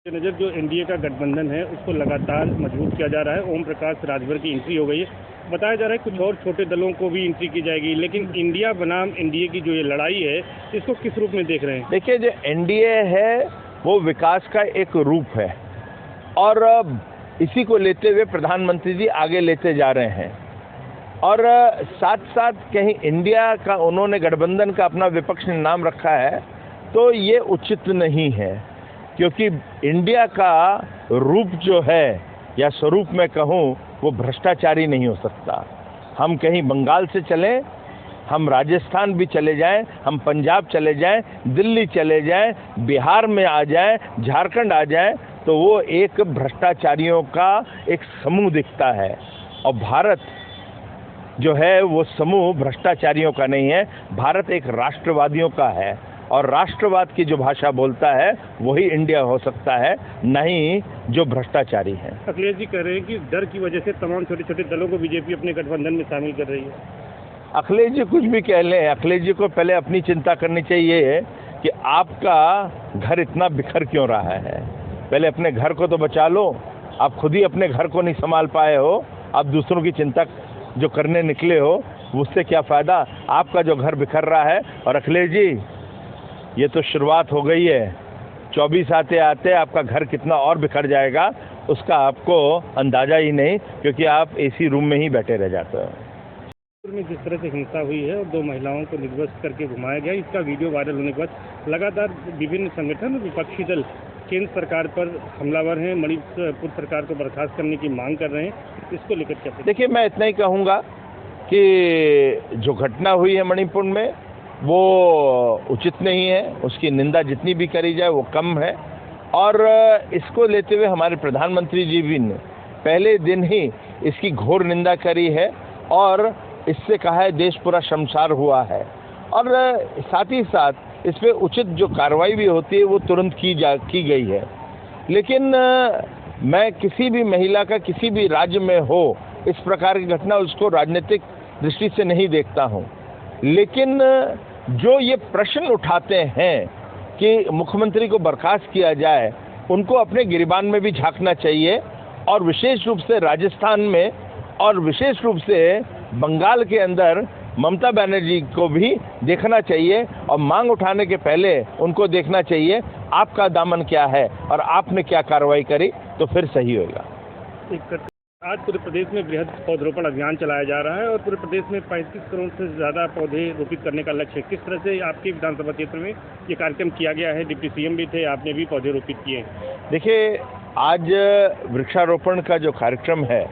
नज़र जो एनडीए का गठबंधन है उसको लगातार मजबूत किया जा रहा है। ओम प्रकाश राजभर की एंट्री हो गई है। बताया जा रहा है कुछ और छोटे दलों को भी एंट्री की जाएगी, लेकिन इंडिया बनाम एनडीए की जो ये लड़ाई है इसको किस रूप में देख रहे हैं? देखिए, जो एनडीए है वो विकास का एक रूप है और इसी को लेते हुए प्रधानमंत्री जी आगे लेते जा रहे हैं और साथ साथ कहीं इंडिया का उन्होंने गठबंधन का अपना विपक्ष ने नाम रखा है तो ये उचित नहीं है, क्योंकि इंडिया का रूप जो है या स्वरूप में कहूँ वो भ्रष्टाचारी नहीं हो सकता। हम कहीं बंगाल से चलें, हम राजस्थान भी चले जाएं, हम पंजाब चले जाएं, दिल्ली चले जाएं, बिहार में आ जाएं, झारखंड आ जाएं, तो वो एक भ्रष्टाचारियों का एक समूह दिखता है और भारत जो है वो समूह भ्रष्टाचारियों का नहीं है। भारत एक राष्ट्रवादियों का है और राष्ट्रवाद की जो भाषा बोलता है वही इंडिया हो सकता है, नहीं जो भ्रष्टाचारी है। अखिलेश जी कह रहे हैं कि डर की वजह से तमाम छोटे छोटे दलों को बीजेपी अपने गठबंधन में शामिल कर रही है। अखिलेश जी कुछ भी कह लें, अखिलेश जी को पहले अपनी चिंता करनी चाहिए कि आपका घर इतना बिखर क्यों रहा है। पहले अपने घर को तो बचा लो। आप खुद ही अपने घर को नहीं संभाल पाए हो, आप दूसरों की चिंता जो करने निकले हो उससे क्या फ़ायदा। आपका जो घर बिखर रहा है, और अखिलेश जी ये तो शुरुआत हो गई है, 24 आते आते आपका घर कितना और बिखर जाएगा उसका आपको अंदाज़ा ही नहीं, क्योंकि आप एसी रूम में ही बैठे रह जाते हो। में जिस तरह से हिंसा हुई है और 2 महिलाओं को निर्वस्त्र करके घुमाया गया, इसका वीडियो वायरल होने के बाद लगातार विभिन्न संगठन और विपक्षी दल केंद्र सरकार पर हमलावर हैं, मणिपुर सरकार को बर्खास्त करने की मांग कर रहे हैं। इसको लेकर क्या? देखिए, मैं इतना ही कहूँगा कि जो घटना हुई है मणिपुर में वो उचित नहीं है, उसकी निंदा जितनी भी करी जाए वो कम है और इसको लेते हुए हमारे प्रधानमंत्री जी भी ने पहले दिन ही इसकी घोर निंदा करी है और इससे कहा है देश पूरा शर्मसार हुआ है और साथ ही साथ इस पर उचित जो कार्रवाई भी होती है वो तुरंत की गई है। लेकिन मैं किसी भी महिला का किसी भी राज्य में हो इस प्रकार की घटना उसको राजनीतिक दृष्टि से नहीं देखता हूँ, लेकिन जो ये प्रश्न उठाते हैं कि मुख्यमंत्री को बर्खास्त किया जाए, उनको अपने गिरबान में भी झांकना चाहिए और विशेष रूप से राजस्थान में और विशेष रूप से बंगाल के अंदर ममता बनर्जी को भी देखना चाहिए और मांग उठाने के पहले उनको देखना चाहिए आपका दामन क्या है और आपने क्या कार्रवाई करी, तो फिर सही होगा। आज पूरे प्रदेश में बृहद पौधरोपण अभियान चलाया जा रहा है और पूरे प्रदेश में 35 करोड़ से ज़्यादा पौधे रोपित करने का लक्ष्य है। किस तरह से आपके विधानसभा क्षेत्र में ये कार्यक्रम किया गया है? डिप्टी सीएम भी थे, आपने भी पौधे रोपित किए हैं। देखिए, आज वृक्षारोपण का जो कार्यक्रम है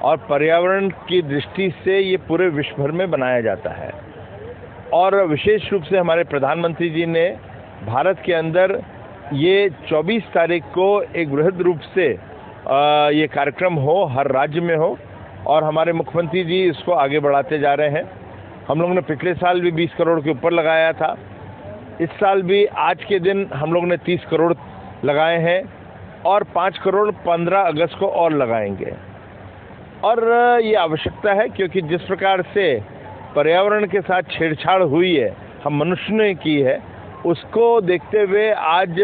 और पर्यावरण की दृष्टि से ये पूरे विश्व भर में बनाया जाता है और विशेष रूप से हमारे प्रधानमंत्री जी ने भारत के अंदर ये 24 तारीख को एक बृहद रूप से ये कार्यक्रम हो, हर राज्य में हो और हमारे मुख्यमंत्री जी इसको आगे बढ़ाते जा रहे हैं। हम लोगों ने पिछले साल भी 20 करोड़ के ऊपर लगाया था, इस साल भी आज के दिन हम लोगों ने 30 करोड़ लगाए हैं और 5 करोड़ 15 अगस्त को और लगाएंगे। और ये आवश्यकता है क्योंकि जिस प्रकार से पर्यावरण के साथ छेड़छाड़ हुई है, हम मनुष्य ने की है, उसको देखते हुए आज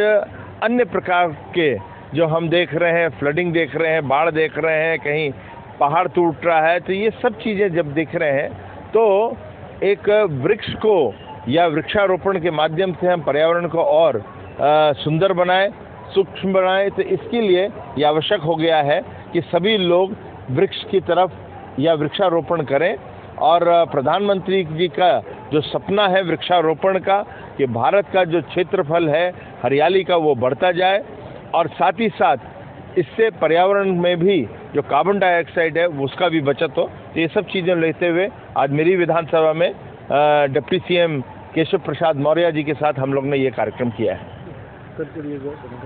अन्य प्रकार के जो हम देख रहे हैं, फ्लडिंग देख रहे हैं, बाढ़ देख रहे हैं, कहीं पहाड़ टूट रहा है, तो ये सब चीज़ें जब देख रहे हैं तो एक वृक्ष को या वृक्षारोपण के माध्यम से हम पर्यावरण को और सुंदर बनाएं, सूक्ष्म बनाएं, तो इसके लिए ये आवश्यक हो गया है कि सभी लोग वृक्ष की तरफ या वृक्षारोपण करें और प्रधानमंत्री जी का जो सपना है वृक्षारोपण का कि भारत का जो क्षेत्रफल है हरियाली का वो बढ़ता जाए और साथ ही साथ इससे पर्यावरण में भी जो कार्बन डाइऑक्साइड है उसका भी बचत हो, तो ये सब चीज़ें लेते हुए आज मेरी विधानसभा में डिप्टी सीएम केशव प्रसाद मौर्य जी के साथ हम लोग ने ये कार्यक्रम किया है।